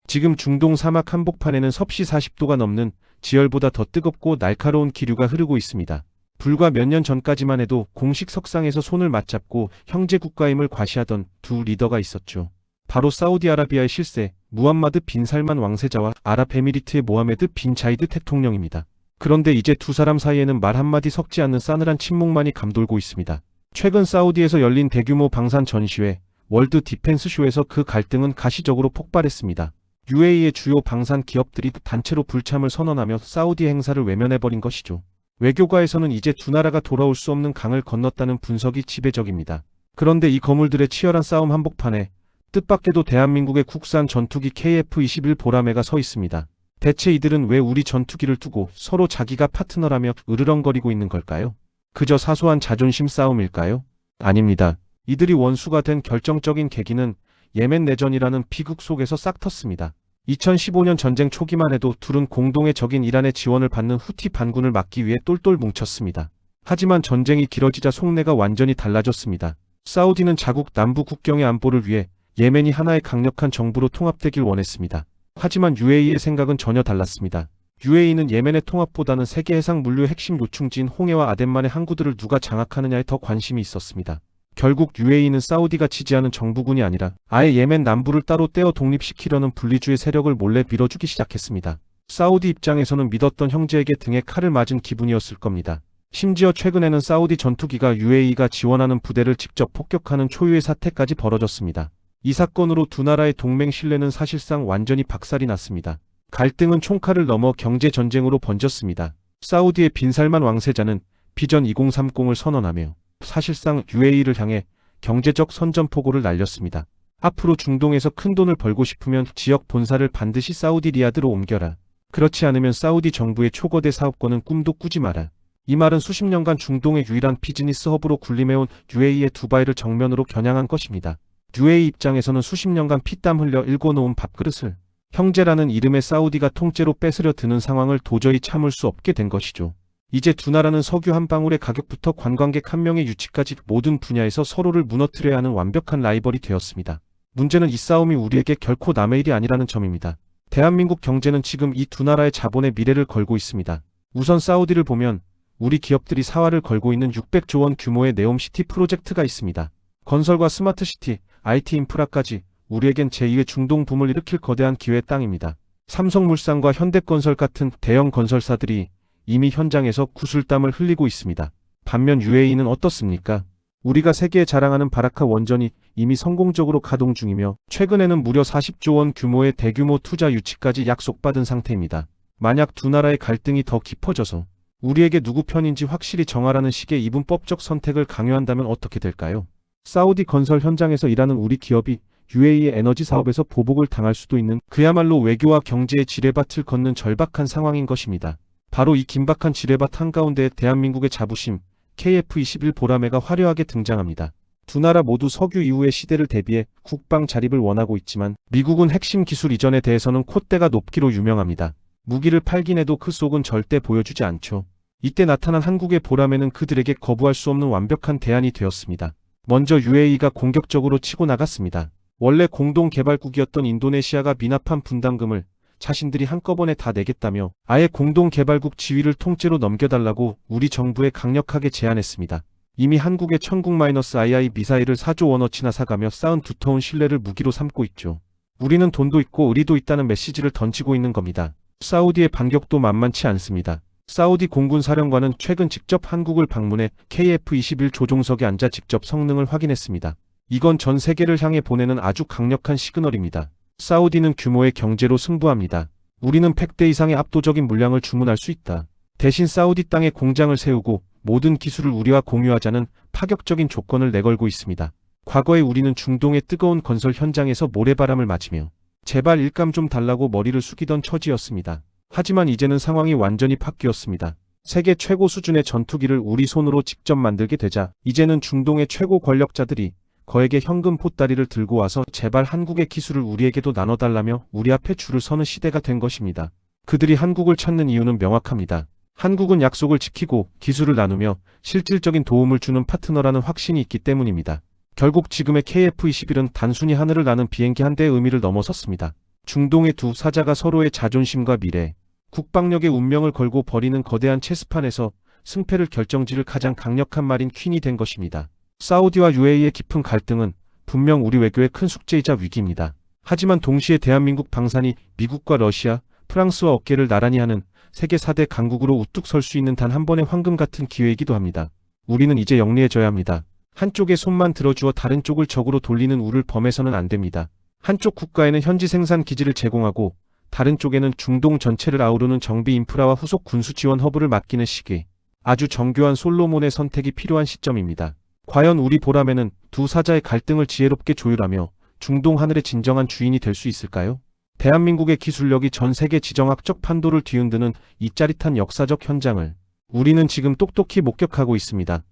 지금 중동 사막 한복판에는 섭씨 40도가 넘는 지열보다 더 뜨겁고 날카로운 기류가 흐르고 있습니다. 불과 몇 년 전까지만 해도 공식 석상에서 손을 맞잡고 형제 국가임을 과시하던 두 리더가 있었죠. 바로 사우디아라비아의 실세 무함마드 빈 살만 왕세자와 아랍에미리트의 모하메드 빈 자이드 대통령입니다. 그런데 이제 두 사람 사이에는 말 한마디 섞지 않는 싸늘한 침묵만이 감돌고 있습니다. 최근 사우디에서 열린 대규모 방산 전시회 월드 디펜스 쇼에서 그 갈등은 가시적으로 폭발했습니다. UAE의 주요 방산 기업들이 단체로 불참을 선언하며 사우디 행사를 외면해버린 것이죠. 외교가에서는 이제 두 나라가 돌아올 수 없는 강을 건넜다는 분석이 지배적입니다. 그런데 이 거물들의 치열한 싸움 한복판에 뜻밖에도 대한민국의 국산 전투기 KF-21 보라매가 서 있습니다. 대체 이들은 왜 우리 전투기를 두고 서로 자기가 파트너라며 으르렁거리고 있는 걸까요? 그저 사소한 자존심 싸움일까요? 아닙니다. 이들이 원수가 된 결정적인 계기는 예멘 내전이라는 비극 속에서 싹 텄습니다. 2015년 전쟁 초기만 해도 둘은 공동의 적인 이란의 지원을 받는 후티 반군을 막기 위해 똘똘 뭉쳤습니다. 하지만 전쟁이 길어지자 속내가 완전히 달라졌습니다. 사우디는 자국 남부 국경의 안보를 위해 예멘이 하나의 강력한 정부로 통합되길 원했습니다. 하지만 UAE의 생각은 전혀 달랐습니다. UAE는 예멘의 통합보다는 세계 해상 물류의 핵심 요충지인 홍해와 아덴만의 항구들을 누가 장악하느냐에 더 관심이 있었습니다. 결국 UAE는 사우디가 지지하는 정부군이 아니라 아예 예멘 남부를 따로 떼어 독립시키려는 분리주의 세력을 몰래 밀어주기 시작했습니다. 사우디 입장에서는 믿었던 형제에게 등에 칼을 맞은 기분이었을 겁니다. 심지어 최근에는 사우디 전투기가 UAE가 지원하는 부대를 직접 폭격하는 초유의 사태까지 벌어졌습니다. 이 사건으로 두 나라의 동맹 신뢰는 사실상 완전히 박살이 났습니다. 갈등은 총칼을 넘어 경제전쟁으로 번졌습니다. 사우디의 빈 살만 왕세자는 비전 2030을 선언하며 사실상 UAE를 향해 경제적 선전포고를 날렸습니다. 앞으로 중동에서 큰 돈을 벌고 싶으면 지역 본사를 반드시 사우디 리야드로 옮겨라. 그렇지 않으면 사우디 정부의 초거대 사업권은 꿈도 꾸지 마라. 이 말은 수십 년간 중동의 유일한 비즈니스 허브로 군림해온 UAE의 두바이를 정면으로 겨냥한 것입니다. UAE 입장에서는 수십 년간 피땀 흘려 일궈놓은 밥그릇을 형제라는 이름의 사우디가 통째로 뺏으려 드는 상황을 도저히 참을 수 없게 된 것이죠. 이제 두 나라는 석유 한 방울의 가격부터 관광객 한 명의 유치까지 모든 분야에서 서로를 무너뜨려야 하는 완벽한 라이벌이 되었습니다. 문제는 이 싸움이 우리에게 결코 남의 일이 아니라는 점입니다. 대한민국 경제는 지금 이 두 나라의 자본의 미래를 걸고 있습니다. 우선 사우디를 보면 우리 기업들이 사활을 걸고 있는 600조 원 규모의 네옴시티 프로젝트가 있습니다. 건설과 스마트시티, IT 인프라까지 우리에겐 제2의 중동 붐을 일으킬 거대한 기회의 땅입니다. 삼성물산과 현대건설 같은 대형 건설사들이 이미 현장에서 구슬땀을 흘리고 있습니다. 반면 UAE는 어떻습니까? 우리가 세계에 자랑하는 바라카 원전이 이미 성공적으로 가동 중이며 최근에는 무려 40조 원 규모의 대규모 투자 유치까지 약속받은 상태입니다. 만약 두 나라의 갈등이 더 깊어져서 우리에게 누구 편인지 확실히 정하라는 식의 이분법적 선택을 강요한다면 어떻게 될까요? 사우디 건설 현장에서 일하는 우리 기업이 UAE의 에너지 사업에서 보복을 당할 수도 있는 그야말로 외교와 경제의 지뢰밭을 걷는 절박한 상황인 것입니다. 바로 이 긴박한 지뢰밭 한가운데에 대한민국의 자부심 KF-21 보라매가 화려하게 등장합니다. 두 나라 모두 석유 이후의 시대를 대비해 국방 자립을 원하고 있지만 미국은 핵심 기술 이전에 대해서는 콧대가 높기로 유명합니다. 무기를 팔긴 해도 그 속은 절대 보여주지 않죠. 이때 나타난 한국의 보라매는 그들에게 거부할 수 없는 완벽한 대안이 되었습니다. 먼저 UAE가 공격적으로 치고 나갔습니다. 원래 공동개발국이었던 인도네시아가 미납한 분담금을 자신들이 한꺼번에 다 내겠다며 아예 공동개발국 지위를 통째로 넘겨달라고 우리 정부에 강력하게 제안했습니다. 이미 한국의 천국-II 미사일을 4조 원어치나 사가며 쌓은 두터운 신뢰를 무기로 삼고 있죠. 우리는 돈도 있고 의리도 있다는 메시지를 던지고 있는 겁니다. 사우디의 반격도 만만치 않습니다. 사우디 공군 사령관은 최근 직접 한국을 방문해 KF-21 조종석에 앉아 직접 성능을 확인했습니다. 이건 전 세계를 향해 보내는 아주 강력한 시그널입니다. 사우디는 규모의 경제로 승부합니다. 우리는 100대 이상의 압도적인 물량을 주문할 수 있다. 대신 사우디 땅에 공장을 세우고 모든 기술을 우리와 공유하자는 파격적인 조건을 내걸고 있습니다. 과거에 우리는 중동의 뜨거운 건설 현장에서 모래바람을 맞으며 제발 일감 좀 달라고 머리를 숙이던 처지였습니다. 하지만 이제는 상황이 완전히 바뀌었습니다. 세계 최고 수준의 전투기를 우리 손으로 직접 만들게 되자 이제는 중동의 최고 권력자들이 거액의 현금 보따리를 들고 와서 제발 한국의 기술을 우리에게도 나눠달라며 우리 앞에 줄을 서는 시대가 된 것입니다. 그들이 한국을 찾는 이유는 명확합니다. 한국은 약속을 지키고 기술을 나누며 실질적인 도움을 주는 파트너라는 확신이 있기 때문입니다. 결국 지금의 KF-21은 단순히 하늘을 나는 비행기 한 대의 의미를 넘어섰습니다. 중동의 두 사자가 서로의 자존심과 미래, 국방력의 운명을 걸고 벌이는 거대한 체스판에서 승패를 결정지을 가장 강력한 말인 퀸이 된 것입니다. 사우디와 UAE의 깊은 갈등은 분명 우리 외교의 큰 숙제이자 위기입니다. 하지만 동시에 대한민국 방산이 미국과 러시아, 프랑스와 어깨를 나란히 하는 세계 4대 강국으로 우뚝 설 수 있는 단 한 번의 황금 같은 기회이기도 합니다. 우리는 이제 영리해져야 합니다. 한쪽의 손만 들어주어 다른 쪽을 적으로 돌리는 우를 범해서는 안 됩니다. 한쪽 국가에는 현지 생산 기지를 제공하고 다른 쪽에는 중동 전체를 아우르는 정비 인프라와 후속 군수 지원 허브를 맡기는 시기. 아주 정교한 솔로몬의 선택이 필요한 시점입니다. 과연 우리 보람에는 두 사자의 갈등을 지혜롭게 조율하며 중동 하늘의 진정한 주인이 될 수 있을까요? 대한민국의 기술력이 전 세계 지정학적 판도를 뒤흔드는 이 짜릿한 역사적 현장을 우리는 지금 똑똑히 목격하고 있습니다.